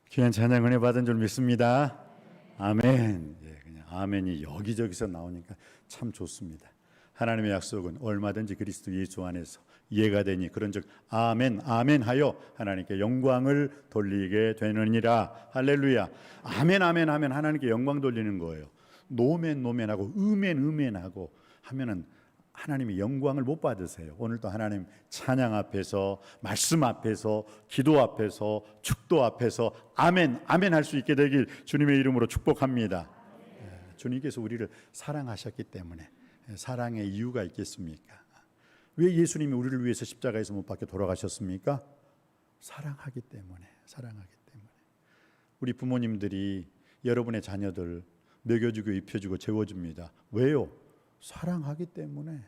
귀한 찬양 은혜 받은 줄 믿습니다. 아멘. 예, 그냥 아멘이 여기저기서 나오니까 참 좋습니다. 하나님의 약속은 얼마든지 그리스도 예수 안에서 이해가 되니 그런즉 아멘 아멘 하여 하나님께 영광을 돌리게 되느니라. 할렐루야. 아멘 아멘 하면 하나님께 영광 돌리는 거예요. 노멘 노멘하고 으멘하고 하면은 하나님이 영광을 못 받으세요. 오늘도 하나님 찬양 앞에서, 말씀 앞에서, 기도 앞에서, 축도 앞에서 아멘 아멘 할 수 있게 되길 주님의 이름으로 축복합니다. 주님께서 우리를 사랑하셨기 때문에 사랑의 이유가 있겠습니까? 왜 예수님이 우리를 위해서 십자가에서 못 박혀 돌아가셨습니까? 사랑하기 때문에. 우리 부모님들이 여러분의 자녀들 먹여주고 입혀주고 재워줍니다. 왜요? 사랑하기 때문에.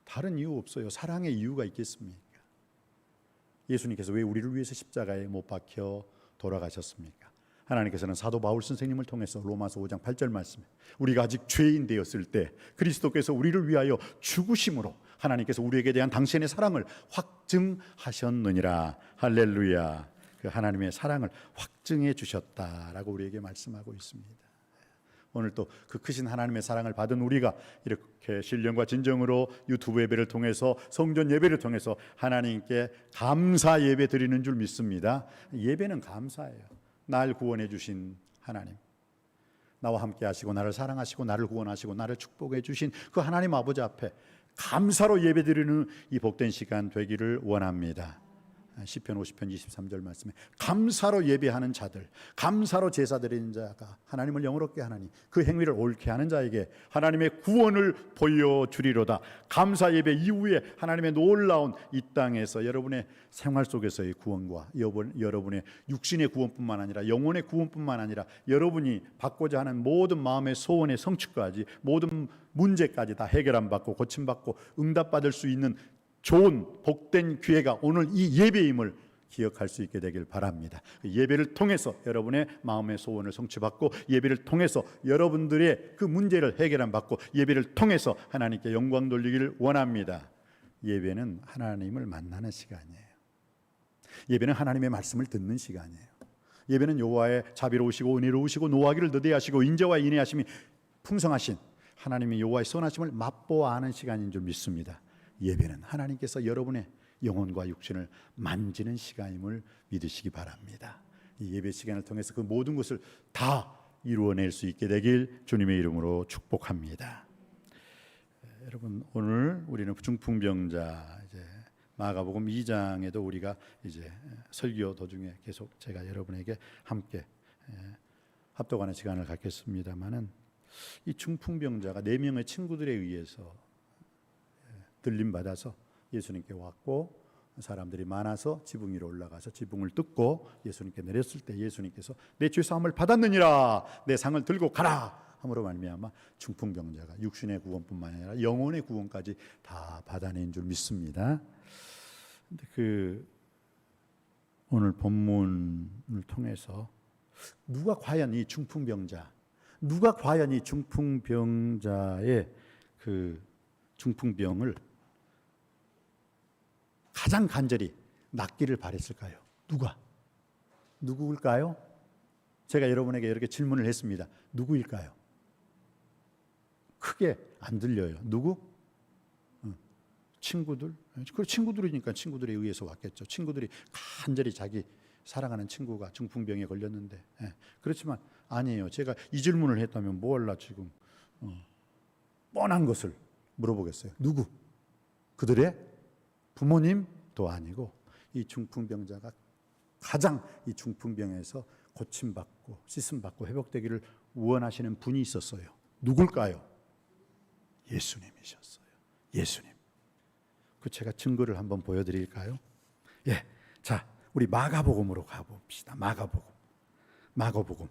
다른 이유 없어요. 사랑의 이유가 있겠습니까? 예수님께서 왜 우리를 위해서 십자가에 못 박혀 돌아가셨습니까? 하나님께서는 사도 바울 선생님을 통해서 로마서 5장 8절 말씀에 우리가 아직 죄인 되었을 때 그리스도께서 우리를 위하여 죽으심으로 하나님께서 우리에게 대한 당신의 사랑을 확증하셨느니라. 할렐루야. 그 하나님의 사랑을 확증해 주셨다라고 우리에게 말씀하고 있습니다. 오늘 또 그 크신 하나님의 사랑을 받은 우리가 이렇게 신령과 진정으로 유튜브 예배를 통해서 성전 예배를 통해서 하나님께 감사 예배 드리는 줄 믿습니다. 예배는 감사예요. 날 구원해 주신 하나님, 나와 함께 하시고 나를 사랑하시고 나를 구원하시고 나를 축복해 주신 그 하나님 아버지 앞에 감사로 예배 드리는 이 복된 시간 되기를 원합니다. 시편 50편 23절 말씀에 감사로 예배하는 자들, 감사로 제사 드리는 자가 하나님을 영화롭게 하나니 그 행위를 옳게 하는 자에게 하나님의 구원을 보여주리로다. 감사 예배 이후에 하나님의 놀라운 이 땅에서 여러분의 생활 속에서의 구원과 여러분의 육신의 구원뿐만 아니라 영혼의 구원뿐만 아니라 여러분이 받고자 하는 모든 마음의 소원의 성취까지 모든 문제까지 다 해결함 받고 고침받고 응답받을 수 있는 좋은 복된 기회가 오늘 이 예배임을 기억할 수 있게 되길 바랍니다. 예배를 통해서 여러분의 마음의 소원을 성취받고 예배를 통해서 여러분들의 그 문제를 해결함 받고 예배를 통해서 하나님께 영광 돌리기를 원합니다. 예배는 하나님을 만나는 시간이에요. 예배는 하나님의 말씀을 듣는 시간이에요. 예배는 여호와의 자비로우시고 은혜로우시고 노하기를 더디하시고 인자와 인애하심이 풍성하신 하나님의 여호와의 선하심을 맛보아하는 시간인 줄 믿습니다. 예배는 하나님께서 여러분의 영혼과 육신을 만지는 시간임을 믿으시기 바랍니다. 이 예배 시간을 통해서 그 모든 것을 다 이루어낼 수 있게 되길 주님의 이름으로 축복합니다. 여러분, 오늘 우리는 중풍병자 이제 마가복음 2장에도 우리가 이제 설교 도중에 계속 제가 여러분에게 함께 합독하는 시간을 갖겠습니다만은 이 중풍병자가 4명의 친구들에 의해서 들림받아서 예수님께 왔고 사람들이 많아서 지붕 위로 올라가서 지붕을 뜯고 예수님께 내렸을 때 예수님께서 내 죄사함을 받았느니라 내 상을 들고 가라 함으로 말미암아 중풍병자가 육신의 구원뿐만 아니라 영혼의 구원까지 다 받아낸 줄 믿습니다. 근데 오늘 본문을 통해서 누가 과연 이 중풍병자의 그 중풍병을 가장 간절히 낫기를 바랬을까요? 누구일까요? 제가 여러분에게 이렇게 질문을 했습니다. 누구일까요? 크게 안 들려요. 누구? 친구들? 그 친구들이니까 친구들에 의해서 왔겠죠. 친구들이 간절히 자기 사랑하는 친구가 중풍병에 걸렸는데 그렇지만 아니에요. 제가 이 질문을 했다면 뭘라 지금 뻔한 것을 물어보겠어요. 누구? 그들의 부모님도 아니고 이 중풍병자가 가장 이 중풍병에서 고침받고 씻음받고 회복되기를 원하시는 분이 있었어요. 누굴까요? 예수님이셨어요. 예수님. 그 제가 증거를 한번 보여드릴까요? 예, 자 우리 마가복음으로 가봅시다. 마가복음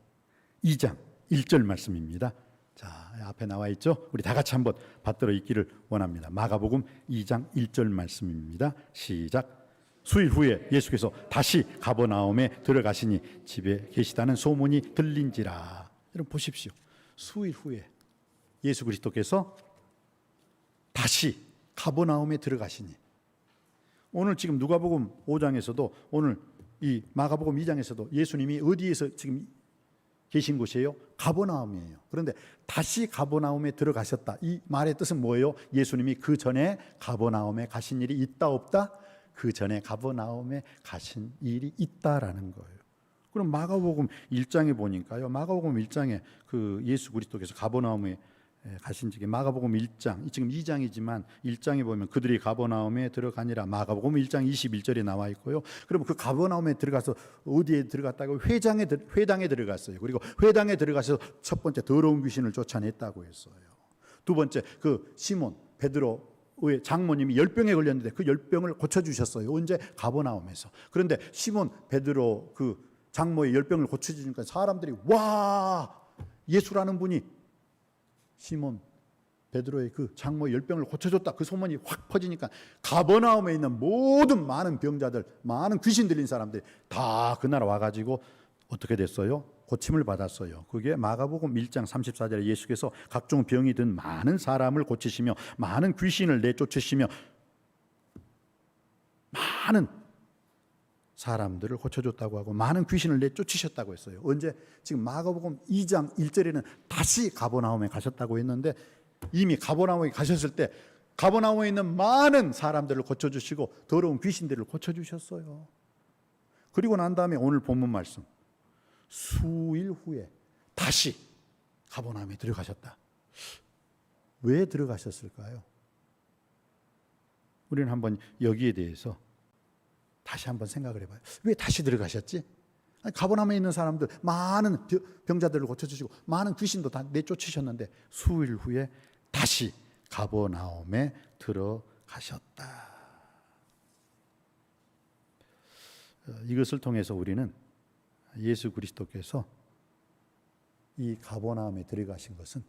2장 1절 말씀입니다. 자, 앞에 나와 있죠? 우리 다 같이 한번 받들어 읽기를 원합니다. 마가복음 2장 1절 말씀입니다. 시작. 수일 후에 예수께서 다시 가버나움에 들어가시니 집에 계시다는 소문이 들린지라. 여러분 보십시오. 수일 후에 예수 그리스도께서 다시 가버나움에 들어가시니 오늘 지금 누가복음 5장에서도 오늘 이 마가복음 2장에서도 예수님이 어디에서 지금 계신 곳이에요? 가버나움이에요. 그런데 다시 가버나움에 들어가셨다. 이 말의 뜻은 뭐예요? 예수님이 그 전에 가버나움에 가신 일이 있다 없다? 그 전에 가버나움에 가신 일이 있다라는 거예요. 그럼 마가복음 1장에 보니까요. 마가복음 1장에 그 예수 그리스도께서 가버나움에 가신 적에 마가복음 1장, 지금 2장이지만 1장에 보면 그들이 가버나움에 들어가니라. 마가복음 1장 21절에 나와 있고요. 그러면 그 가버나움에 들어가서 어디에 들어갔다고? 회당에 들어갔어요. 그리고 회당에 들어가서 첫 번째 더러운 귀신을 쫓아냈다고 했어요. 두 번째 그 시몬 베드로의 장모님이 열병에 걸렸는데 그 열병을 고쳐주셨어요. 언제? 가버나움에서. 그런데 시몬 베드로 그 장모의 열병을 고쳐주니까 사람들이 와, 예수라는 분이 시몬 베드로의 그 장모의 열병을 고쳐줬다. 그 소문이 확 퍼지니까 가버나움에 있는 모든 많은 병자들, 많은 귀신 들린 사람들이 다 그 나라 와가지고 어떻게 됐어요? 고침을 받았어요. 그게 마가복음 1장 34절에 예수께서 각종 병이 든 많은 사람을 고치시며 많은 귀신을 내쫓으시며 많은 사람들을 고쳐줬다고 하고 많은 귀신을 내쫓으셨다고 했어요. 언제? 지금 마가복음 2장 1절에는 다시 가버나움에 가셨다고 했는데 이미 가버나움에 가셨을 때 가버나움에 있는 많은 사람들을 고쳐주시고 더러운 귀신들을 고쳐주셨어요. 그리고 난 다음에 오늘 본문 말씀 수일 후에 다시 가버나움에 들어가셨다. 왜 들어가셨을까요? 우리는 한번 여기에 대해서 다시 한번 생각을 해봐요. 왜 다시 들어가셨지? 가버나움에 있는 사람들 많은 병자들을 고쳐주시고 많은 귀신도 다 내쫓으셨는데 수일 후에 다시 가버나움에 들어가셨다. 이것을 통해서 우리는 예수 그리스도께서 이 가버나움에 들어가신 것은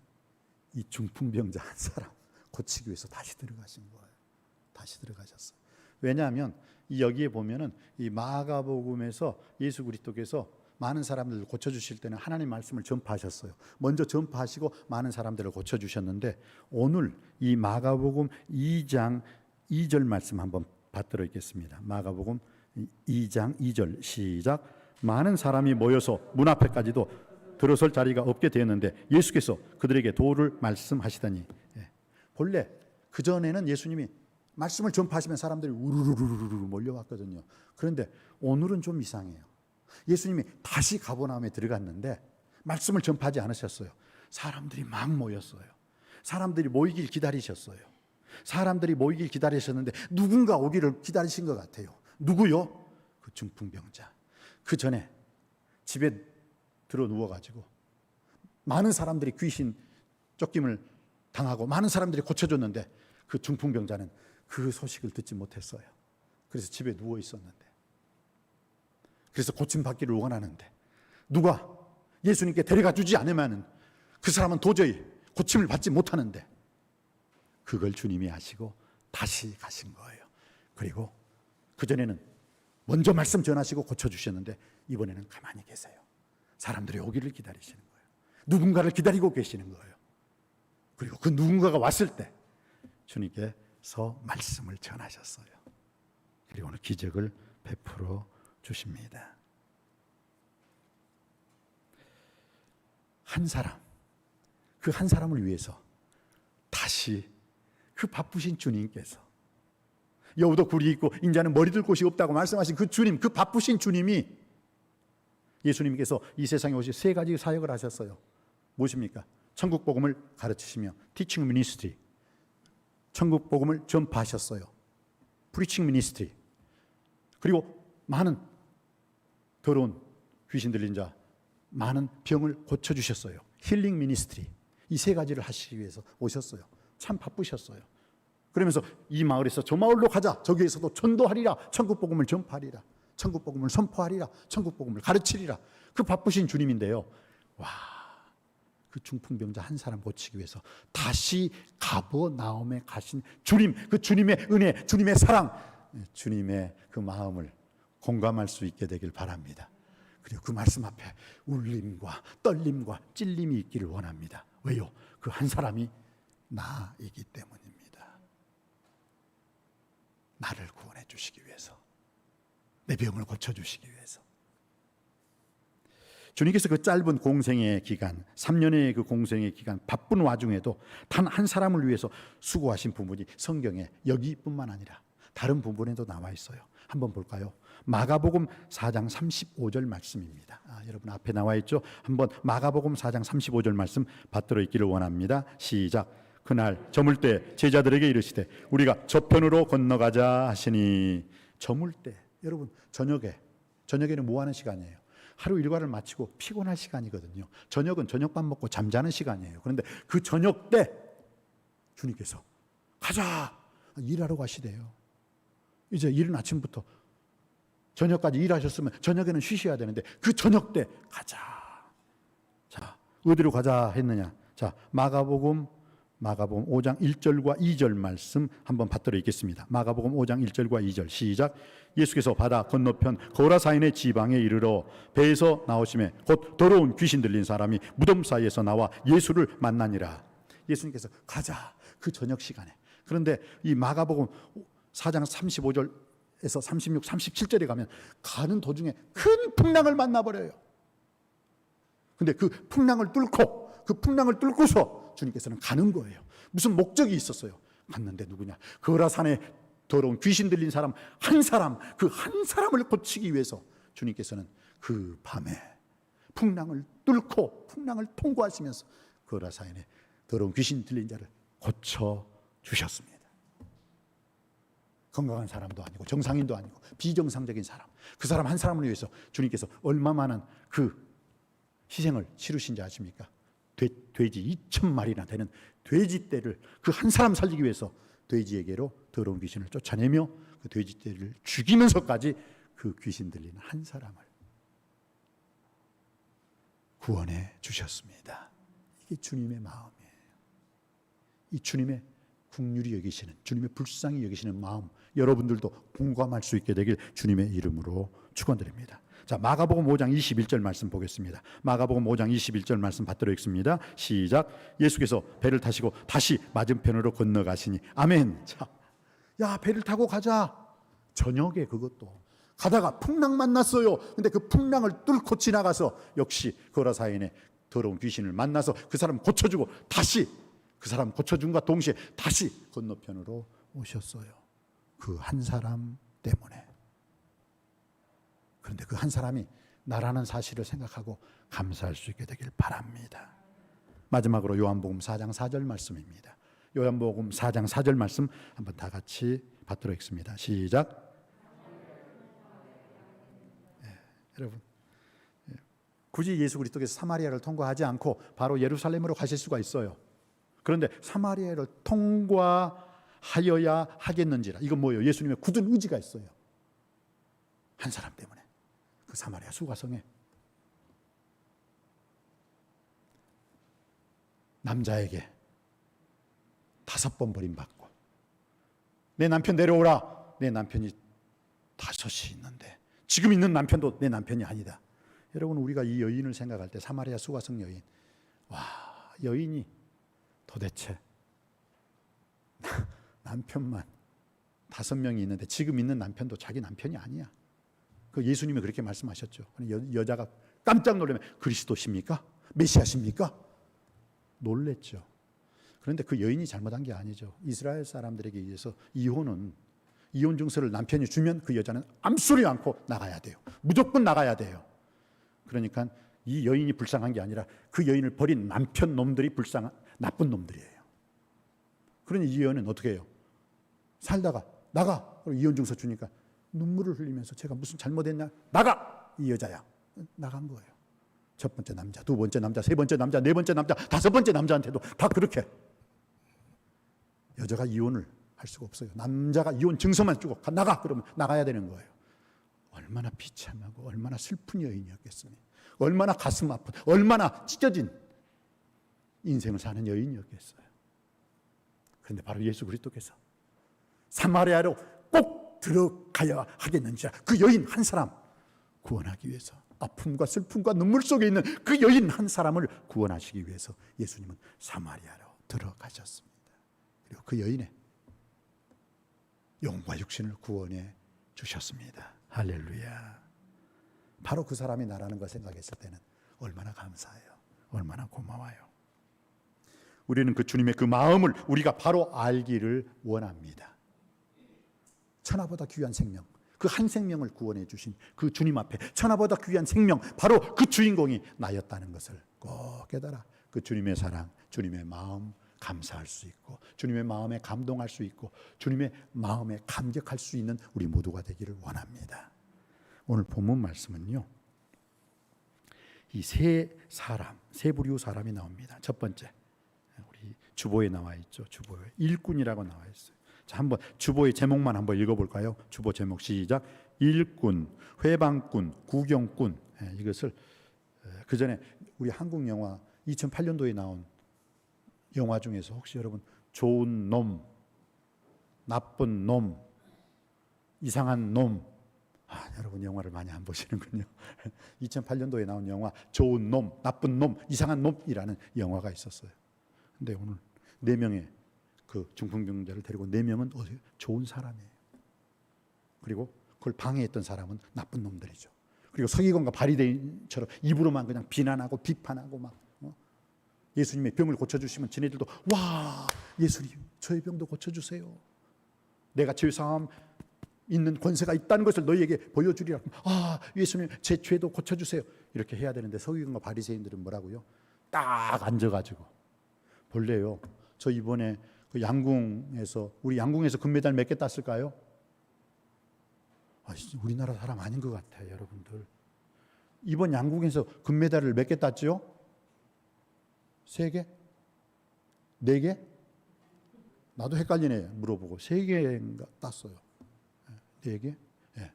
이 중풍병자 한 사람 고치기 위해서 다시 들어가신 거예요. 다시 들어가셨어요. 왜냐하면 여기에 보면은 이 마가복음에서 예수 그리스도께서 많은 사람들을 고쳐주실 때는 하나님 말씀을 전파하셨어요. 먼저 전파하시고 많은 사람들을 고쳐주셨는데 오늘 이 마가복음 2장 2절 말씀 한번 받들어 있겠습니다. 마가복음 2장 2절 시작. 많은 사람이 모여서 문 앞에까지도 들어설 자리가 없게 되었는데 예수께서 그들에게 도를 말씀하시더니 본래 그전에는 예수님이 말씀을 전파하시면 사람들이 우르르르르 몰려왔거든요. 그런데 오늘은 좀 이상해요. 예수님이 다시 가버나움에 들어갔는데 말씀을 전파하지 않으셨어요. 사람들이 막 모였어요. 사람들이 모이길 기다리셨어요. 사람들이 모이길 기다리셨는데 누군가 오기를 기다리신 것 같아요. 누구요? 그 중풍병자. 그 전에 집에 들어 누워가지고 많은 사람들이 귀신 쫓김을 당하고 많은 사람들이 고쳐줬는데 그 중풍병자는 그 소식을 듣지 못했어요. 그래서 집에 누워 있었는데, 그래서 고침받기를 원하는데 누가 예수님께 데려가 주지 않으면 그 사람은 도저히 고침을 받지 못하는데 그걸 주님이 아시고 다시 가신 거예요. 그리고 그전에는 먼저 말씀 전하시고 고쳐주셨는데 이번에는 가만히 계세요. 사람들이 오기를 기다리시는 거예요. 누군가를 기다리고 계시는 거예요. 그리고 그 누군가가 왔을 때 주님께서 말씀을 전하셨어요. 그리고 오늘 기적을 베풀어 주십니다. 한 사람, 그 한 사람을 위해서 다시 그 바쁘신 주님께서 여우도 굴이 있고 인자는 머리 들 곳이 없다고 말씀하신 그 주님, 그 바쁘신 주님이 예수님께서 이 세상에 오시 세 가지 사역을 하셨어요. 무엇입니까? 천국 복음을 가르치시며 teaching ministry, 천국 복음을 전파하셨어요. preaching ministry, 그리고 많은 더러운 귀신 들린 자, 많은 병을 고쳐주셨어요. 힐링 미니스트리, 이 세 가지를 하시기 위해서 오셨어요. 참 바쁘셨어요. 그러면서 이 마을에서 저 마을로 가자, 저기에서도 전도하리라, 천국 복음을 전파하리라, 천국 복음을 선포하리라, 천국 복음을 가르치리라. 그 바쁘신 주님인데요, 와, 그 중풍병자 한 사람 고치기 위해서 다시 가버나움에 가신 주님, 그 주님의 은혜, 주님의 사랑, 주님의 그 마음을 공감할 수 있게 되길 바랍니다. 그리고 그 말씀 앞에 울림과 떨림과 찔림이 있기를 원합니다. 왜요? 그 한 사람이 나이기 때문입니다. 나를 구원해 주시기 위해서. 내 병을 고쳐주시기 위해서. 주님께서 그 짧은 공생의 기간, 3년의 그 공생의 기간, 바쁜 와중에도 단 한 사람을 위해서 수고하신 부분이 성경에 여기뿐만 아니라 다른 부분에도 나와 있어요. 한번 볼까요? 마가복음 4장 35절 말씀입니다. 여러분 앞에 나와 있죠? 한번 마가복음 4장 35절 말씀 받들어 있기를 원합니다. 시작. 그날 저물 때 제자들에게 이르시되 우리가 저편으로 건너가자 하시니. 저물 때, 여러분 저녁에는 뭐 하는 시간이에요? 하루 일과를 마치고 피곤할 시간이거든요. 저녁은 저녁밥 먹고 잠자는 시간이에요. 그런데 그 저녁 때 주님께서 가자, 일하러 가시대요. 이제 이른 아침부터 저녁까지 일하셨으면 저녁에는 쉬셔야 되는데 그 저녁 때 가자. 자, 어디로 가자 했느냐? 자, 마가복음 5장 1절과 2절 말씀 한번 받들어 읽겠습니다. 마가복음 5장 1절과 2절 시작. 예수께서 바다 건너편 거라사인의 지방에 이르러 배에서 나오심에 곧 더러운 귀신 들린 사람이 무덤 사이에서 나와 예수를 만나니라. 예수님께서 가자, 그 저녁 시간에. 그런데 이 마가복음 4장 35절에서 36, 37절에 가면 가는 도중에 큰 풍랑을 만나버려요. 근데 그 풍랑을 뚫고서 주님께서는 가는 거예요. 무슨 목적이 있었어요. 갔는데 누구냐? 거라산에 더러운 귀신 들린 사람 한 사람을 고치기 위해서 주님께서는 그 밤에 풍랑을 통과하시면서 거라산에 더러운 귀신 들린 자를 고쳐 주셨습니다. 건강한 사람도 아니고 정상인도 아니고 비정상적인 사람, 그 사람 한 사람을 위해서 주님께서 얼마만한 그 희생을 치르신지 아십니까? 돼지 2,000마리나 되는 돼지떼를 그 한 사람 살리기 위해서 돼지에게로 더러운 귀신을 쫓아내며 그 돼지떼를 죽이면서까지 그 귀신 들린 한 사람을 구원해 주셨습니다. 이게 주님의 마음이에요. 이 주님의 긍휼히 여기시는, 주님의 불쌍히 여기시는 마음, 여러분들도 공감할 수 있게 되길 주님의 이름으로 축원드립니다. 자, 마가복음 5장 21절 말씀 보겠습니다. 마가복음 5장 21절 말씀 받들어 읽습니다. 시작. 예수께서 배를 타시고 다시 맞은편으로 건너가시니. 아멘. 자, 야, 배를 타고 가자. 저녁에 그것도 가다가 풍랑 만났어요. 근데 그 풍랑을 뚫고 지나가서 역시 거라사인의 더러운 귀신을 만나서 그 사람 고쳐주고 다시 그 사람 고쳐준과 동시에 다시 건너편으로 오셨어요. 그 한 사람 때문에. 그런데 그 한 사람이 나라는 사실을 생각하고 감사할 수 있게 되길 바랍니다. 마지막으로 요한복음 4장 4절 말씀입니다. 요한복음 4장 4절 말씀 한번 다 같이 받들어 읽습니다. 시작. 여러분, 굳이 예수 그리스도께서 사마리아를 통과하지 않고 바로 예루살렘으로 가실 수가 있어요. 그런데 사마리아를 통과하여야 하겠는지라. 이건 뭐예요? 예수님의 굳은 의지가 있어요. 한 사람 때문에. 그 사마리아 수가성에 남자에게 5번 버림받고 내 남편 내려오라. 내 남편이 5이 있는데 지금 있는 남편도 내 남편이 아니다. 여러분, 우리가 이 여인을 생각할 때 사마리아 수가성 여인, 와, 여인이 도대체 남편만 5명이 있는데 지금 있는 남편도 자기 남편이 아니야. 그 예수님이 그렇게 말씀하셨죠. 여자가 깜짝 놀라면 그리스도십니까? 메시아십니까? 놀랬죠. 그런데 그 여인이 잘못한 게 아니죠. 이스라엘 사람들에게 의해서 이혼 증서를 남편이 주면 그 여자는 암소리 않고 나가야 돼요. 무조건 나가야 돼요. 그러니까 이 여인이 불쌍한 게 아니라 그 여인을 버린 남편 놈들이 불쌍한 나쁜 놈들이에요. 그러니 이 여인은 어떻게 해요? 살다가 나가. 이혼 증서 주니까 눈물을 흘리면서 제가 무슨 잘못했냐? 나가! 이 여자야. 나간 거예요. 첫 번째 남자, 두 번째 남자, 세 번째 남자, 네 번째 남자, 5번째 남자한테도 다 그렇게. 여자가 이혼을 할 수가 없어요. 남자가 이혼 증서만 주고 나가! 그러면 나가야 되는 거예요. 얼마나 비참하고 얼마나 슬픈 여인이었겠습니까? 얼마나 가슴 아픈, 얼마나 찢어진 인생을 사는 여인이었겠어요. 그런데 바로 예수 그리스도께서 사마리아로 꼭 들어가야 하겠는지 그 여인 한 사람 구원하기 위해서, 아픔과 슬픔과 눈물 속에 있는 그 여인 한 사람을 구원하시기 위해서 예수님은 사마리아로 들어가셨습니다. 그리고 그 여인의 영과 육신을 구원해 주셨습니다. 할렐루야. 바로 그 사람이 나라는 걸 생각했을 때는 얼마나 감사해요. 얼마나 고마워요. 우리는 그 주님의 그 마음을 우리가 바로 알기를 원합니다. 천하보다 귀한 생명, 그 한 생명을 구원해 주신 그 주님 앞에 천하보다 귀한 생명, 바로 그 주인공이 나였다는 것을 꼭 깨달아 그 주님의 사랑, 주님의 마음 감사할 수 있고, 주님의 마음에 감동할 수 있고, 주님의 마음에 감격할 수 있는 우리 모두가 되기를 원합니다. 오늘 본문 말씀은요, 이 세 부류 사람이 나옵니다. 첫 번째, 우리 주보에 나와 있죠. 주보에 일꾼이라고 나와 있어요. 자, 한번 주보의 제목만 한번 읽어볼까요? 주보 제목 시작. 일꾼, 회방꾼, 구경꾼. 이것을 그 전에 우리 한국 영화 2008년도에 나온 영화 중에서 혹시 여러분 좋은 놈, 나쁜 놈, 이상한 놈, 여러분 영화를 많이 안 보시는군요. 2008년도에 나온 영화 좋은 놈, 나쁜 놈, 이상한 놈이라는 영화가 있었어요. 근데 오늘 4명의 그 중풍병자를 데리고 4명은 좋은 사람이에요. 그리고 그걸 방해했던 사람은 나쁜 놈들이죠. 그리고 서기관과 바리새인처럼 입으로만 그냥 비난하고 비판하고 막 예수님의 병을 고쳐주시면 지네들도 와, 예수님 저의 병도 고쳐주세요. 내가 죄사함 있는 권세가 있다는 것을 너희에게 보여주리라. 예수님 제 죄도 고쳐주세요. 이렇게 해야 되는데 서기관과 바리새인들은 뭐라고요? 딱 앉아가지고 본래요. 저 이번에 그 양궁에서 우리 양궁에서 금메달 몇 개 땄을까요? 우리나라 사람 아닌 것 같아요, 여러분들. 이번 양궁에서 금메달을 몇 개 땄죠? 3개? 4개? 나도 헷갈리네. 물어보고 3개인가 땄어요. 4개? 네.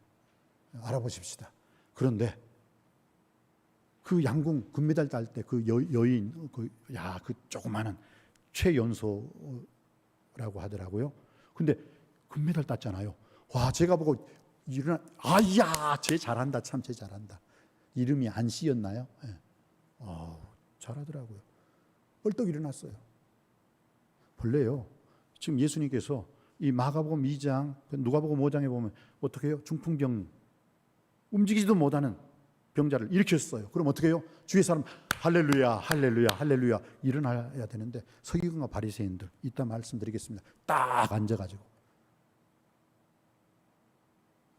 알아보십시다. 그런데 그 양궁 금메달 딸 때 그 여인, 그 조그마한 최연소라고 하더라고요. 근데 금메달 땄잖아요. 와, 제가 보고 쟤 잘한다, 참, 쟤 잘한다. 이름이 안씨였나요? 네. 잘하더라고요. 벌떡 일어났어요. 본래요. 지금 예수님께서 이 마가복음 2장, 누가복음 5장에 보면 어떻게 해요? 중풍병, 움직이지도 못하는 병자를 일으켰어요. 그럼 어떻게 해요? 주위의 사람 할렐루야, 할렐루야, 할렐루야 일어나야 되는데 서기관과 바리새인들 이따 말씀드리겠습니다. 딱 앉아가지고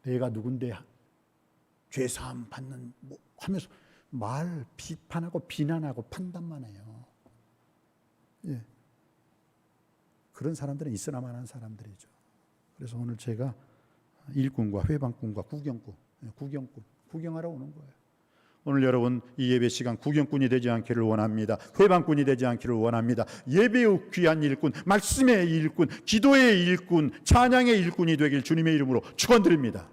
내가 누군데 죄사함 받는 하면서 말 비판하고 비난하고 판단만 해요. 예. 그런 사람들은 있으나마나한 사람들이죠. 그래서 오늘 제가 일꾼과 회방꾼과 구경하러 오는 거예요. 오늘 여러분 이 예배 시간 구경꾼이 되지 않기를 원합니다. 회방꾼이 되지 않기를 원합니다. 예배의 귀한 일꾼, 말씀의 일꾼, 기도의 일꾼, 찬양의 일꾼이 되길 주님의 이름으로 축원드립니다.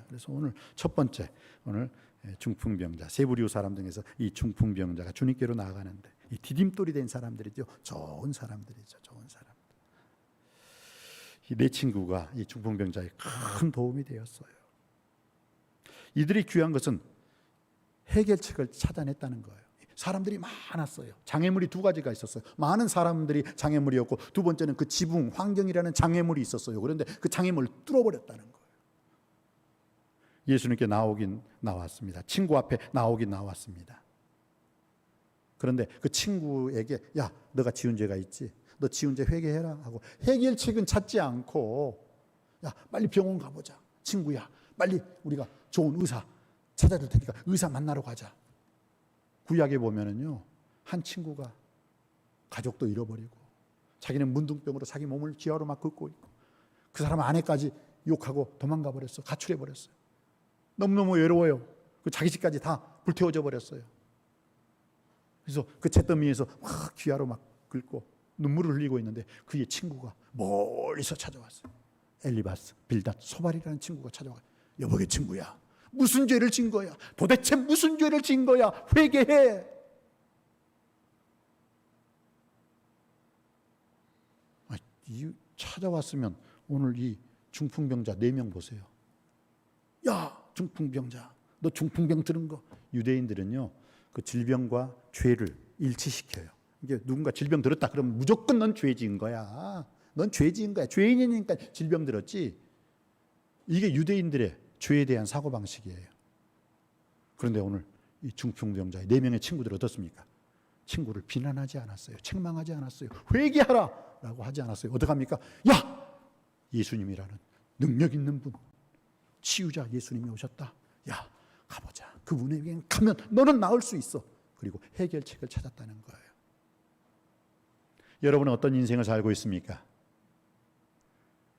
그래서 오늘 첫 번째, 오늘 중풍병자, 세 부류 사람 중에서 이 중풍병자가 주님께로 나아가는데 이 디딤돌이 된 사람들이죠. 좋은 사람들이죠. 좋은 사람들. 이 내 친구가 이 중풍병자에 큰 도움이 되었어요. 이들이 귀한 것은 해결책을 찾아냈다는 거예요. 사람들이 많았어요. 장애물이 2가지가 있었어요. 많은 사람들이 장애물이었고, 두 번째는 그 지붕, 환경이라는 장애물이 있었어요. 그런데 그 장애물을 뚫어버렸다는 거예요. 예수님께 나왔습니다. 친구 앞에 나왔습니다. 그런데 그 친구에게 야, 너가 지은 죄가 있지? 너 지은 죄 회개해라 하고 해결책은 찾지 않고 야, 빨리 병원 가보자. 친구야, 빨리 우리가 좋은 의사 찾아줄 테니까 의사 만나러 가자. 구약에 보면은요, 한 친구가 가족도 잃어버리고 자기는 문둥병으로 자기 몸을 기아로 막 긋고 있고 그 사람 아내까지 욕하고 도망가 버렸어. 가출해 버렸어요. 너무너무 외로워요. 그 자기 집까지 다 불태워져 버렸어요. 그래서 그 잿더미에서 막 기아로 막 긁고 눈물을 흘리고 있는데 그의 친구가 멀리서 찾아왔어요. 엘리바스, 빌닷, 소발이라는 친구가 찾아와요. 여보게 친구야, 무슨 죄를 진 거야? 도대체 무슨 죄를 진 거야? 회개해. 찾아왔으면 오늘 이 중풍병자 4명 보세요. 야, 중풍병자, 너 중풍병 들은 거? 유대인들은요, 그 질병과 죄를 일치시켜요. 이게 누군가 질병 들었다 그러면 무조건 넌 죄 지은 거야. 넌 죄 지은 거야. 죄인이니까 질병 들었지. 이게 유대인들의 죄에 대한 사고방식이에요. 그런데 오늘 이 중풍병자의 4명의 친구들 어떻습니까? 친구를 비난하지 않았어요. 책망하지 않았어요. 회개하라 라고 하지 않았어요. 어떡합니까? 야! 예수님이라는 능력 있는 분, 치유자 예수님이 오셨다. 야, 가보자. 그분에게 가면 너는 나을 수 있어. 그리고 해결책을 찾았다는 거예요. 여러분은 어떤 인생을 살고 있습니까?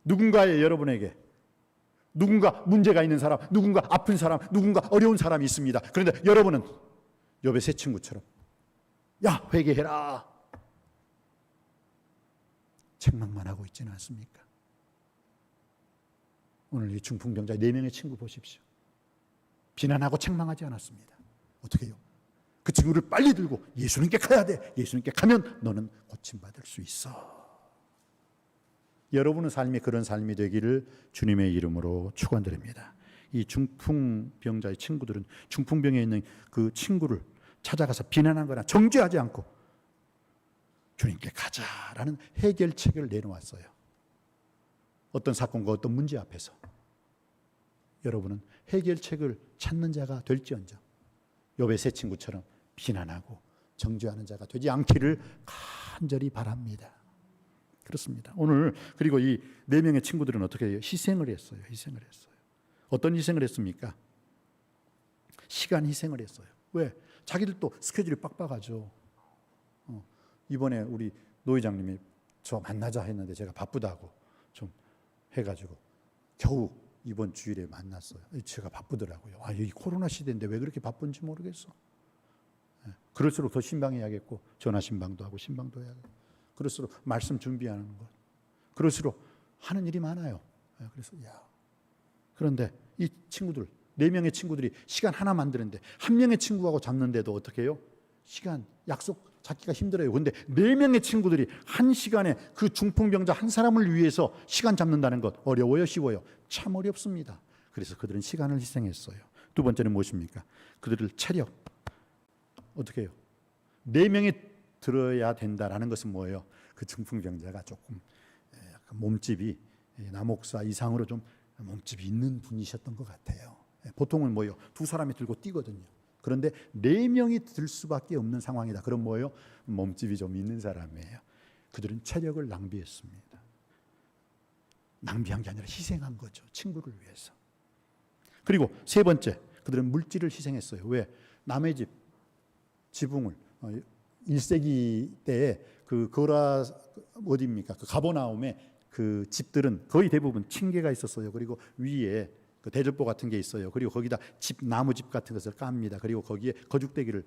누군가의 여러분에게 누군가 문제가 있는 사람, 누군가 아픈 사람, 누군가 어려운 사람이 있습니다. 그런데 여러분은 욥의 세 친구처럼 야, 회개해라. 책망만 하고 있지는 않습니까? 오늘 이 중풍병자 4명의 친구 보십시오. 비난하고 책망하지 않았습니다. 어떻게 해요? 그 친구를 빨리 들고 예수님께 가야 돼. 예수님께 가면 너는 고침받을 수 있어. 여러분의 삶이 그런 삶이 되기를 주님의 이름으로 축원드립니다. 이 중풍병자의 친구들은 중풍병에 있는 그 친구를 찾아가서 비난하거나 정죄하지 않고 주님께 가자라는 해결책을 내놓았어요. 어떤 사건과 어떤 문제 앞에서 여러분은 해결책을 찾는 자가 될지언정 욥의 세 친구처럼 비난하고 정죄하는 자가 되지 않기를 간절히 바랍니다. 그렇습니다. 오늘 그리고 이 4명의 친구들은 어떻게 해요? 희생을 했어요. 희생을 했어요. 어떤 희생을 했습니까? 시간 희생을 했어요. 왜? 자기들도 스케줄이 빡빡하죠. 이번에 우리 노 회장님이 저 만나자 했는데 제가 바쁘다고 좀 해가지고 겨우 이번 주일에 만났어요. 제가 바쁘더라고요. 이 코로나 시대인데 왜 그렇게 바쁜지 모르겠어. 그럴수록 더 신방해야겠고 전화 신방도 하고 신방도 해야겠고 그럴수록 말씀 준비하는 것 그럴수록 하는 일이 많아요. 그래서 그런데 이 친구들 4명의 친구들이 시간 하나 만드는데 한 명의 친구하고 잡는데도 어떻게 해요? 시간 약속 잡기가 힘들어요. 그런데 4명의 친구들이 한 시간에 그 중풍병자 한 사람을 위해서 시간 잡는다는 것 어려워요? 쉬워요? 참 어렵습니다. 그래서 그들은 시간을 희생했어요. 두 번째는 무엇입니까? 그들을 체력 어떻게 해요? 4명이 들어야 된다라는 것은 뭐예요? 그 중풍병자가 조금 약간 몸집이 남옥사 이상으로 좀 몸집이 있는 분이셨던 것 같아요. 보통은 뭐예요? 2사람이 들고 뛰거든요. 그런데 4명이 들 수밖에 없는 상황이다. 그럼 뭐예요? 몸집이 좀 있는 사람이에요. 그들은 체력을 낭비했습니다. 낭비한 게 아니라 희생한 거죠. 친구를 위해서. 그리고 세 번째, 그들은 물질을 희생했어요. 왜? 남의 집 지붕을 1세기 때에 그 거라 어디입니까? 그 가버나움에 그 집들은 거의 대부분 층계가 있었어요. 그리고 위에 그 대접보 같은 게 있어요. 그리고 거기다 나무집 같은 것을 깝니다. 그리고 거기에 거죽대기를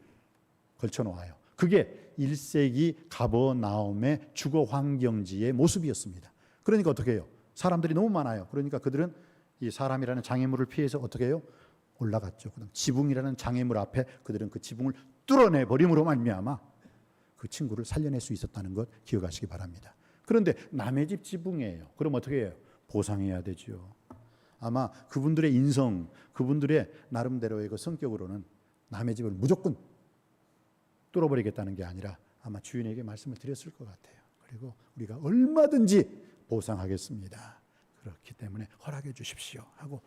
걸쳐 놓아요. 그게 1세기 가버나움의 주거 환경지의 모습이었습니다. 그러니까 어떻게 해요? 사람들이 너무 많아요. 그러니까 그들은 이 사람이라는 장애물을 피해서 어떻게 해요? 올라갔죠. 그다음 지붕이라는 장애물 앞에 그들은 그 지붕을 뚫어내 버림으로 말미암아 그 친구를 살려낼 수 있었다는 것 기억하시기 바랍니다. 그런데 남의 집 지붕이에요. 그럼 어떻게 해요? 보상해야 되죠. 아마 그분들의 인성, 그분들의 나름대로의 그 성격으로는 남의 집을 무조건 뚫어버리겠다는 게 아니라 아마 주인에게 말씀을 드렸을 것 같아요. 그리고 우리가 얼마든지 보상하겠습니다. 그렇기 때문에 허락해 주십시오 하고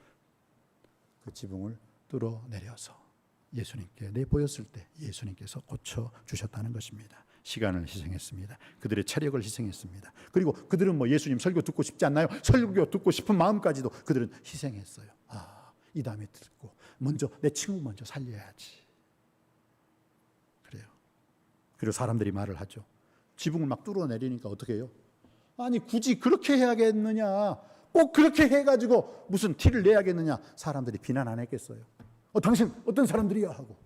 그 지붕을 뚫어내려서 예수님께 내보였을 때 예수님께서 고쳐주셨다는 것입니다. 시간을 희생했습니다. 그들의 체력을 희생했습니다. 그리고 그들은 뭐 예수님 설교 듣고 싶지 않나요? 설교 듣고 싶은 마음까지도 그들은 희생했어요. 이 다음에 듣고 먼저 내 친구 먼저 살려야지. 그래요. 그리고 사람들이 말을 하죠. 지붕을 막 뚫어내리니까 어떻게 해요? 아니 굳이 그렇게 해야겠느냐? 꼭 그렇게 해가지고 무슨 티를 내야겠느냐? 사람들이 비난 안 했겠어요? 당신 어떤 사람들이야? 하고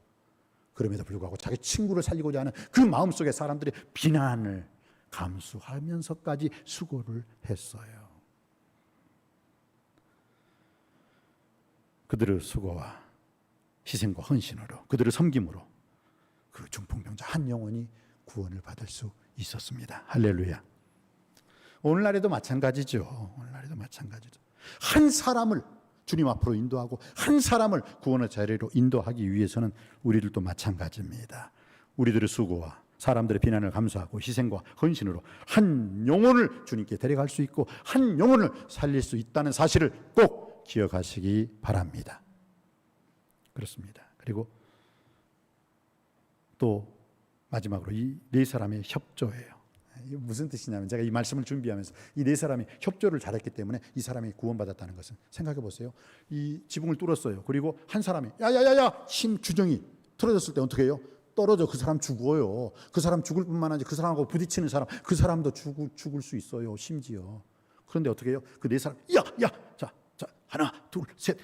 그럼에도 불구하고 자기 친구를 살리고자 하는 그 마음속에 사람들이 비난을 감수하면서까지 수고를 했어요. 그들의 수고와 희생과 헌신으로 그들의 섬김으로 그 중풍병자 한 영혼이 구원을 받을 수 있었습니다. 할렐루야. 오늘날에도 마찬가지죠. 오늘날에도 마찬가지죠. 한 사람을 주님 앞으로 인도하고 한 사람을 구원의 자리로 인도하기 위해서는 우리들도 마찬가지입니다. 우리들의 수고와 사람들의 비난을 감수하고 희생과 헌신으로 한 영혼을 주님께 데려갈 수 있고 한 영혼을 살릴 수 있다는 사실을 꼭 기억하시기 바랍니다. 그렇습니다. 그리고 또 마지막으로 이 네 사람의 협조예요. 이게 무슨 뜻이냐면 제가 이 말씀을 준비하면서 이 네 사람이 협조를 잘했기 때문에 이 사람이 구원받았다는 것은 생각해 보세요. 이 지붕을 뚫었어요. 그리고 한 사람이 야야야야 힘 규정이 틀어졌을 때 어떻게 해요? 떨어져. 그 사람 죽어요. 그 사람 죽을 뿐만 아니라 그 사람하고 부딪히는 사람, 그 사람도 죽을 수 있어요. 심지어. 그런데 어떻게 해요? 그 네 사람 야 자 하나 둘 셋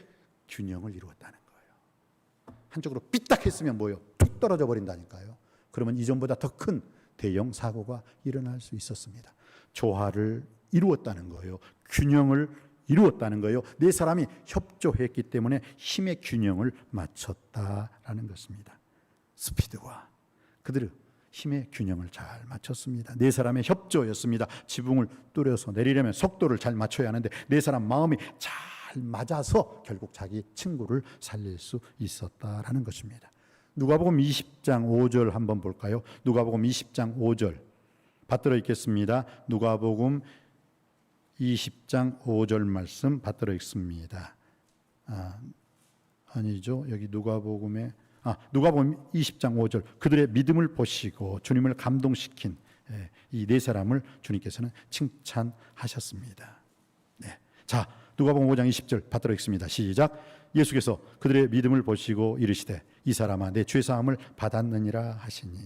균형을 이루었다는 거예요. 한쪽으로 삐딱했으면 뭐예요? 툭 떨어져 버린다니까요. 그러면 이전보다 더 큰 대형 사고가 일어날 수 있었습니다. 조화를 이루었다는 거예요. 균형을 이루었다는 거예요. 네 사람이 협조했기 때문에 힘의 균형을 맞췄다라는 것입니다. 스피드와 그들은 힘의 균형을 잘 맞췄습니다. 네 사람의 협조였습니다. 지붕을 뚫어서 내리려면 속도를 잘 맞춰야 하는데 네 사람 마음이 잘 맞아서 결국 자기 친구를 살릴 수 있었다라는 것입니다. 누가복음 20장 5절 한번 볼까요? 누가복음 20장 5절 받들어 읽겠습니다. 누가복음 20장 5절 말씀 받들어 읽습니다. 아니죠. 여기 누가복음 20장 5절 그들의 믿음을 보시고 주님을 감동시킨 이 네 사람을 주님께서는 칭찬하셨습니다. 네. 자, 누가복음 5장 20절 받들어 읽습니다. 시작. 예수께서 그들의 믿음을 보시고 이르시되 이 사람아 내 죄사함을 받았느니라 하시니.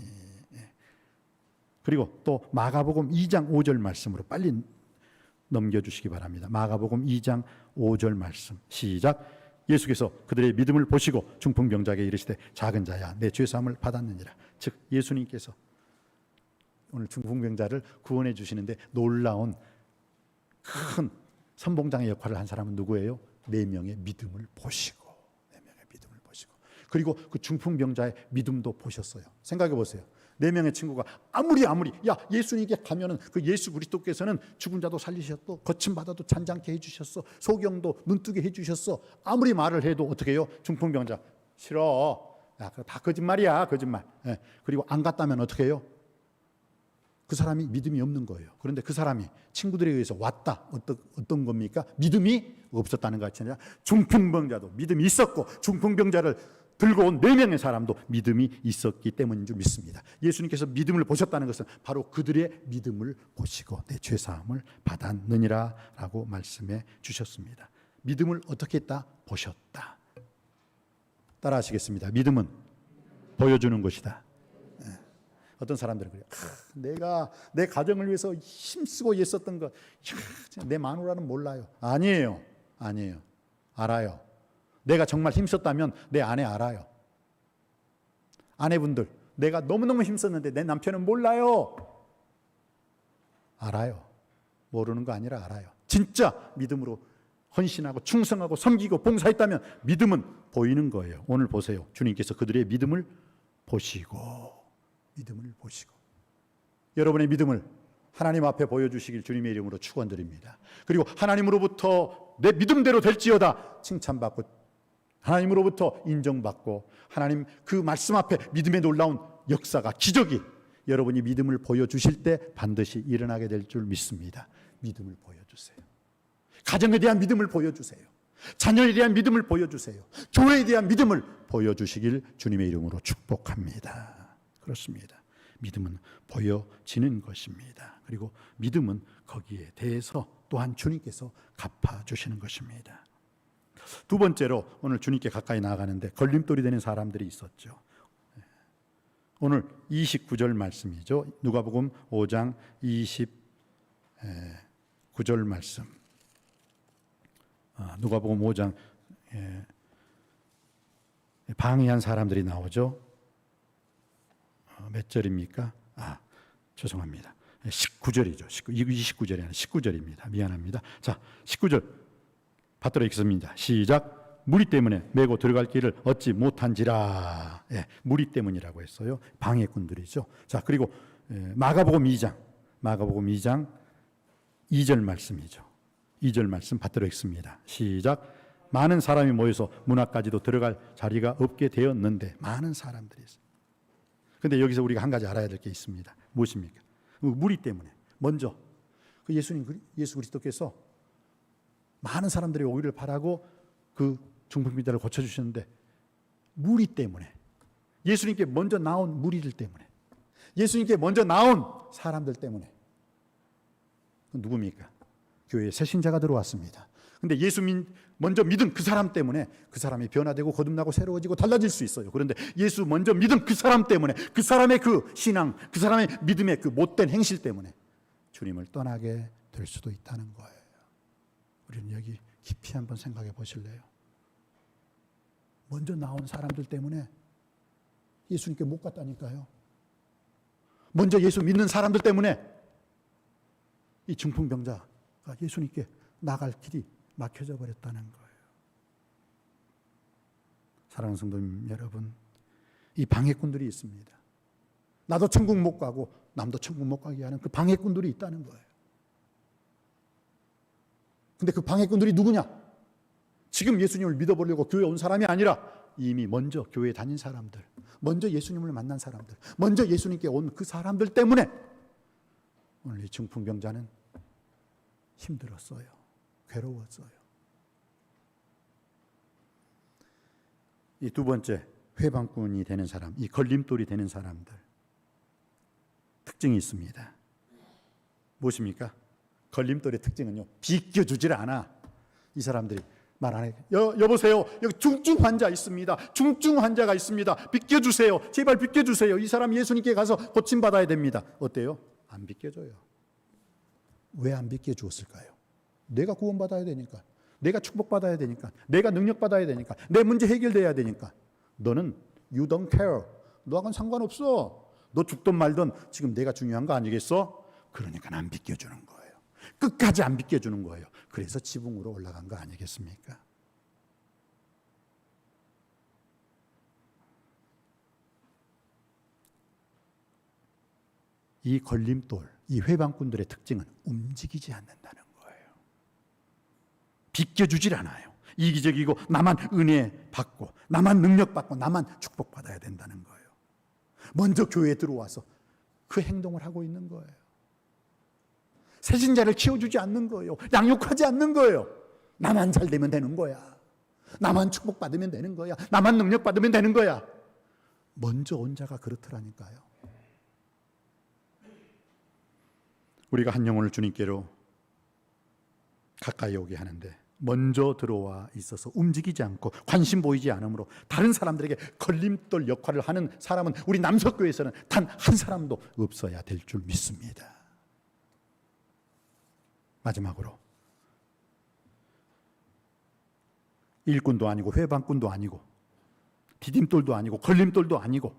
그리고 또 마가복음 2장 5절 말씀으로 빨리 넘겨주시기 바랍니다. 마가복음 2장 5절 말씀 시작. 예수께서 그들의 믿음을 보시고 중풍병자에게 이르시되 작은 자야 내 죄사함을 받았느니라. 즉 예수님께서 오늘 중풍병자를 구원해 주시는데 놀라운 큰 선봉장의 역할을 한 사람은 누구예요? 4명의 믿음을 보시고 4명의 믿음을 보시고 그리고 그 중풍병자의 믿음도 보셨어요. 생각해 보세요. 4명의 친구가 아무리 야 예수님께 가면은 그 예수 그리스도께서는 죽은 자도 살리셨고 거침받아도 잔잔케 해주셨어. 소경도 눈뜨게 해주셨어. 아무리 말을 해도 어떻게 해요? 중풍병자 싫어. 야, 다 거짓말이야. 거짓말. 그리고 안 갔다면 어떻게 해요? 그 사람이 믿음이 없는 거예요. 그런데 그 사람이 친구들에 의해서 왔다. 어떤 겁니까? 믿음이 없었다는 것 같이 아니라 중풍병자도 믿음이 있었고 중풍병자를 들고 온 4명의 사람도 믿음이 있었기 때문인 줄 믿습니다. 예수님께서 믿음을 보셨다는 것은 바로 그들의 믿음을 보시고 내 죄사함을 받았느니라 라고 말씀해 주셨습니다. 믿음을 어떻게 했다? 보셨다. 따라 하시겠습니다. 믿음은 보여주는 것이다. 어떤 사람들은 그래요. 내가 내 가정을 위해서 힘쓰고 애썼던 것, 내 마누라는 몰라요. 아니에요. 알아요. 내가 정말 힘썼다면 내 아내 알아요. 아내분들, 내가 너무너무 힘썼는데 내 남편은 몰라요. 알아요. 모르는 거 아니라 알아요. 진짜 믿음으로 헌신하고 충성하고 섬기고 봉사했다면 믿음은 보이는 거예요. 오늘 보세요. 주님께서 그들의 믿음을 보시고 여러분의 믿음을 하나님 앞에 보여주시길 주님의 이름으로 축원드립니다. 그리고 하나님으로부터 내 믿음대로 될지어다 칭찬받고 하나님으로부터 인정받고 하나님 그 말씀 앞에 믿음의 놀라운 역사가 기적이 여러분이 믿음을 보여주실 때 반드시 일어나게 될 줄 믿습니다. 믿음을 보여주세요. 가정에 대한 믿음을 보여주세요. 자녀에 대한 믿음을 보여주세요. 교회에 대한 믿음을 보여주시길 주님의 이름으로 축복합니다. 그렇습니다. 믿음은 보여지는 것입니다. 그리고 믿음은 거기에 대해서 또한 주님께서 갚아주시는 것입니다. 두 번째로 오늘 주님께 가까이 나아가는데 걸림돌이 되는 사람들이 있었죠. 오늘 29절 말씀이죠. 누가복음 5장 29절 말씀. 누가복음 5장 방해한 사람들이 나오죠. 몇 절입니까? 죄송합니다. 19절이죠. 29절이 아니라 19절입니다. 미안합니다. 자, 19절 받들어 읽습니다. 시작. 무리 때문에 메고 들어갈 길을 얻지 못한지라. 무리 때문이라고 했어요. 방해꾼들이죠. 자, 그리고 마가복음 2장 2절 말씀이죠. 2절 말씀 받들어 읽습니다. 시작. 많은 사람이 모여서 문 앞까지도 들어갈 자리가 없게 되었는데 많은 사람들이 있어요. 그런데 여기서 우리가 한 가지 알아야 될 게 있습니다. 무엇입니까? 무리 때문에 먼저 그 예수 그리스도께서 많은 사람들이 오기를 바라고 그 중풍병자를 고쳐주셨는데 무리 때문에, 예수님께 먼저 나온 무리들 때문에, 예수님께 먼저 나온 사람들 때문에, 누굽니까? 교회에 새 신자가 들어왔습니다. 근데 예수 먼저 믿은 그 사람 때문에 그 사람이 변화되고 거듭나고 새로워지고 달라질 수 있어요. 그런데 예수 먼저 믿은 그 사람 때문에, 그 사람의 그 신앙, 그 사람의 믿음의 그 못된 행실 때문에 주님을 떠나게 될 수도 있다는 거예요. 우리는 여기 깊이 한번 생각해 보실래요? 먼저 나온 사람들 때문에 예수님께 못 갔다니까요. 먼저 예수 믿는 사람들 때문에 이 중풍병자가 예수님께 나갈 길이 막혀져 버렸다는 거예요. 사랑하는 성도님 여러분, 이 방해꾼들이 있습니다. 나도 천국 못 가고 남도 천국 못 가게 하는 그 방해꾼들이 있다는 거예요. 근데 그 방해꾼들이 누구냐? 지금 예수님을 믿어보려고 교회 온 사람이 아니라 이미 먼저 교회에 다닌 사람들, 먼저 예수님을 만난 사람들, 먼저 예수님께 온 그 사람들 때문에 오늘 이 중풍병자는 힘들었어요. 괴로웠어요. 이 두 번째, 회방꾼이 되는 사람, 이 걸림돌이 되는 사람들 특징이 있습니다. 무엇입니까? 걸림돌의 특징은요, 비껴주질 않아. 이 사람들이 말 안 해. 여보세요, 여기 중증 환자 있습니다. 중증 환자가 있습니다. 비껴주세요. 제발 비껴주세요. 이 사람 예수님께 가서 고침받아야 됩니다. 어때요? 안 비껴줘요. 왜 안 비껴주었을까요? 내가 구원받아야 되니까, 내가 축복받아야 되니까, 내가 능력받아야 되니까, 내 문제 해결돼야 되니까. 너는 you don't care. 너하고는 상관없어. 너 죽든 말든 지금 내가 중요한 거 아니겠어? 그러니까 안 비껴주는 거예요. 끝까지 안 비껴주는 거예요. 그래서 지붕으로 올라간 거 아니겠습니까? 이 걸림돌, 이 회방꾼들의 특징은 움직이지 않는다는 거예요. 비껴주질 않아요. 이기적이고 나만 은혜 받고 나만 능력 받고 나만 축복받아야 된다는 거예요. 먼저 교회에 들어와서 그 행동을 하고 있는 거예요. 새신자를 키워주지 않는 거예요. 양육하지 않는 거예요. 나만 잘 되면 되는 거야. 나만 축복받으면 되는 거야. 나만 능력받으면 되는 거야. 먼저 온 자가 그렇더라니까요. 우리가 한 영혼을 주님께로 가까이 오게 하는데 먼저 들어와 있어서 움직이지 않고 관심 보이지 않으므로 다른 사람들에게 걸림돌 역할을 하는 사람은 우리 남석교회에서는 단 한 사람도 없어야 될 줄 믿습니다. 마지막으로 일꾼도 아니고 회방꾼도 아니고 디딤돌도 아니고 걸림돌도 아니고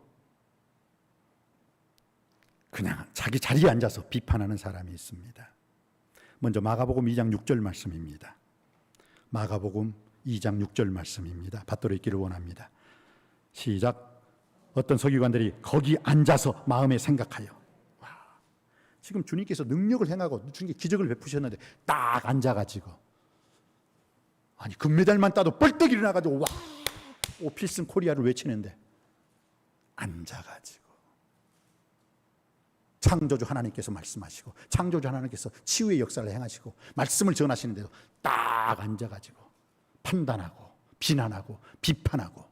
그냥 자기 자리에 앉아서 비판하는 사람이 있습니다. 먼저 마가복음 2장 6절 말씀입니다. 마가복음 2장 6절 말씀입니다. 받들어 있기를 원합니다. 시작. 어떤 서기관들이 거기 앉아서 마음에 생각하여. 지금 주님께서 능력을 행하고 주님께 기적을 베푸셨는데 딱 앉아가지고 아니 금메달만 따도 뻘떡 일어나가지고 와 오필슨 코리아를 외치는데 앉아가지고 창조주 하나님께서 말씀하시고 창조주 하나님께서 치유의 역사를 행하시고 말씀을 전하시는데도 딱 앉아가지고 판단하고 비난하고 비판하고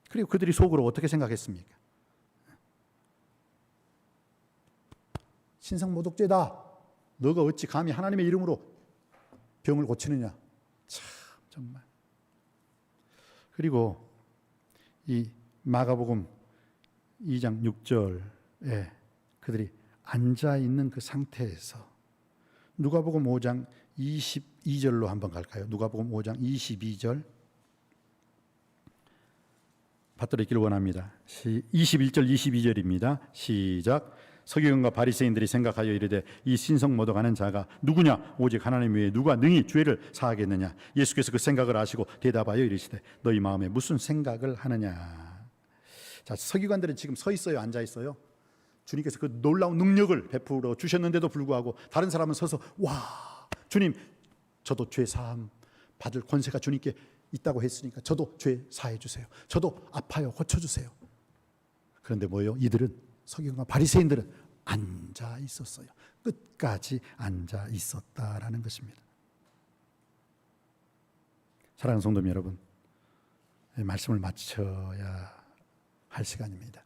그리고 그들이 속으로 어떻게 생각했습니까? 신성모독죄다. 너가 어찌 감히 하나님의 이름으로 병을 고치느냐. 참 정말. 그리고 이 마가복음 2장 6절에 그들이 앉아있는 그 상태에서 누가복음 5장 22절로 한번 갈까요? 누가복음 5장 22절 받들어 있기를 원합니다. 21절 22절입니다. 시작. 서기관과 바리새인들이 생각하여 이르되 이 신성모독하는 자가 누구냐? 오직 하나님 외에 누가 능히 죄를 사하겠느냐? 예수께서 그 생각을 아시고 대답하여 이르시되 너희 마음에 무슨 생각을 하느냐? 자, 서기관들은 지금 서 있어요, 앉아 있어요? 주님께서 그 놀라운 능력을 베풀어 주셨는데도 불구하고 다른 사람은 서서 와, 주님, 저도 죄 사함 받을 권세가 주님께 있다고 했으니까 저도 죄 사해 주세요. 저도 아파요, 고쳐 주세요. 그런데 뭐예요? 이들은 서기관과 바리새인들은 앉아 있었어요. 끝까지 앉아 있었다라는 것입니다. 사랑하는 성도 여러분, 말씀을 마쳐야 할 시간입니다.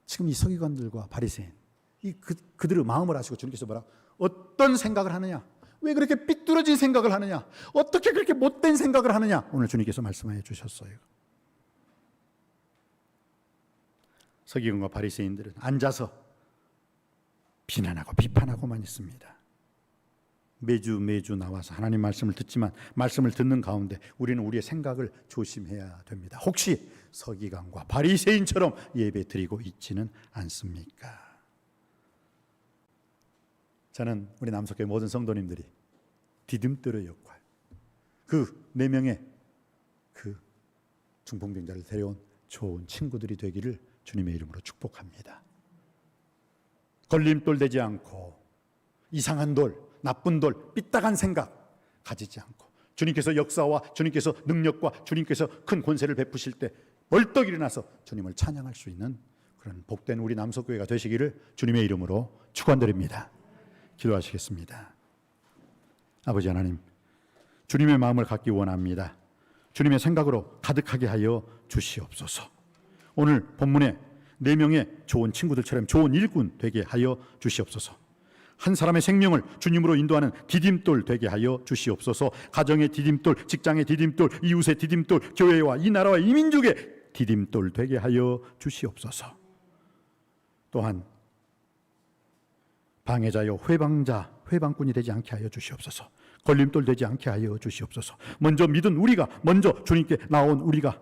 지금 이 서기관들과 바리새인, 그들의 마음을 아시고 주님께서 뭐라고, 어떤 생각을 하느냐, 왜 그렇게 삐뚤어진 생각을 하느냐, 어떻게 그렇게 못된 생각을 하느냐, 오늘 주님께서 말씀해 주셨어요. 서기관과 바리새인들은 앉아서 비난하고 비판하고만 있습니다. 매주 나와서 하나님 말씀을 듣지만 말씀을 듣는 가운데 우리는 우리의 생각을 조심해야 됩니다. 혹시 서기관과 바리새인처럼 예배 드리고 있지는 않습니까? 저는 우리 남석교회 모든 성도님들이 디딤돌의 역할, 그 4명의 그 중풍병자를 데려온 좋은 친구들이 되기를 주님의 이름으로 축복합니다. 걸림돌 되지 않고 이상한 돌, 나쁜 돌, 삐딱한 생각 가지지 않고 주님께서 역사와 주님께서 능력과 주님께서 큰 권세를 베푸실 때 벌떡 일어나서 주님을 찬양할 수 있는 그런 복된 우리 남석교회가 되시기를 주님의 이름으로 축원드립니다. 기도하시겠습니다. 아버지 하나님, 주님의 마음을 갖기 원합니다. 주님의 생각으로 가득하게 하여 주시옵소서. 오늘 본문에 4명의 좋은 친구들처럼 좋은 일꾼 되게 하여 주시옵소서. 한 사람의 생명을 주님으로 인도하는 디딤돌 되게 하여 주시옵소서. 가정의 디딤돌, 직장의 디딤돌, 이웃의 디딤돌, 교회와 이 나라와 이 민족의 디딤돌 되게 하여 주시옵소서. 또한 방해자요 회방꾼이 되지 않게 하여 주시옵소서. 걸림돌 되지 않게 하여 주시옵소서. 먼저 믿은 우리가, 먼저 주님께 나온 우리가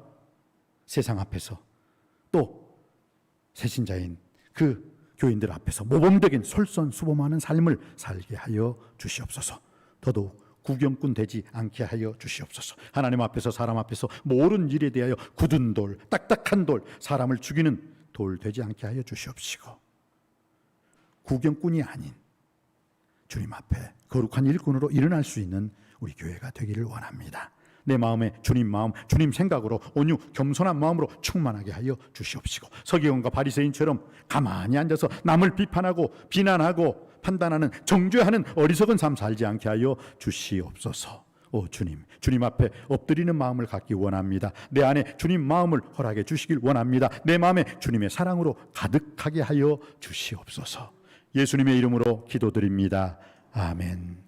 세상 앞에서 또 새신자인 그 교인들 앞에서 모범적인 솔선수범하는 삶을 살게 하여 주시옵소서. 더더욱 구경꾼 되지 않게 하여 주시옵소서. 하나님 앞에서 사람 앞에서 모든 일에 대하여 굳은 돌, 딱딱한 돌, 사람을 죽이는 돌 되지 않게 하여 주시옵시고, 구경꾼이 아닌 주님 앞에 거룩한 일꾼으로 일어날 수 있는 우리 교회가 되기를 원합니다. 내 마음에 주님 마음, 주님 생각으로 온유 겸손한 마음으로 충만하게 하여 주시옵시고, 서기관과 바리새인처럼 가만히 앉아서 남을 비판하고 비난하고 판단하는 정죄하는 어리석은 삶 살지 않게 하여 주시옵소서. 오 주님, 주님 앞에 엎드리는 마음을 갖기 원합니다. 내 안에 주님 마음을 허락해 주시길 원합니다. 내 마음에 주님의 사랑으로 가득하게 하여 주시옵소서. 예수님의 이름으로 기도드립니다. 아멘.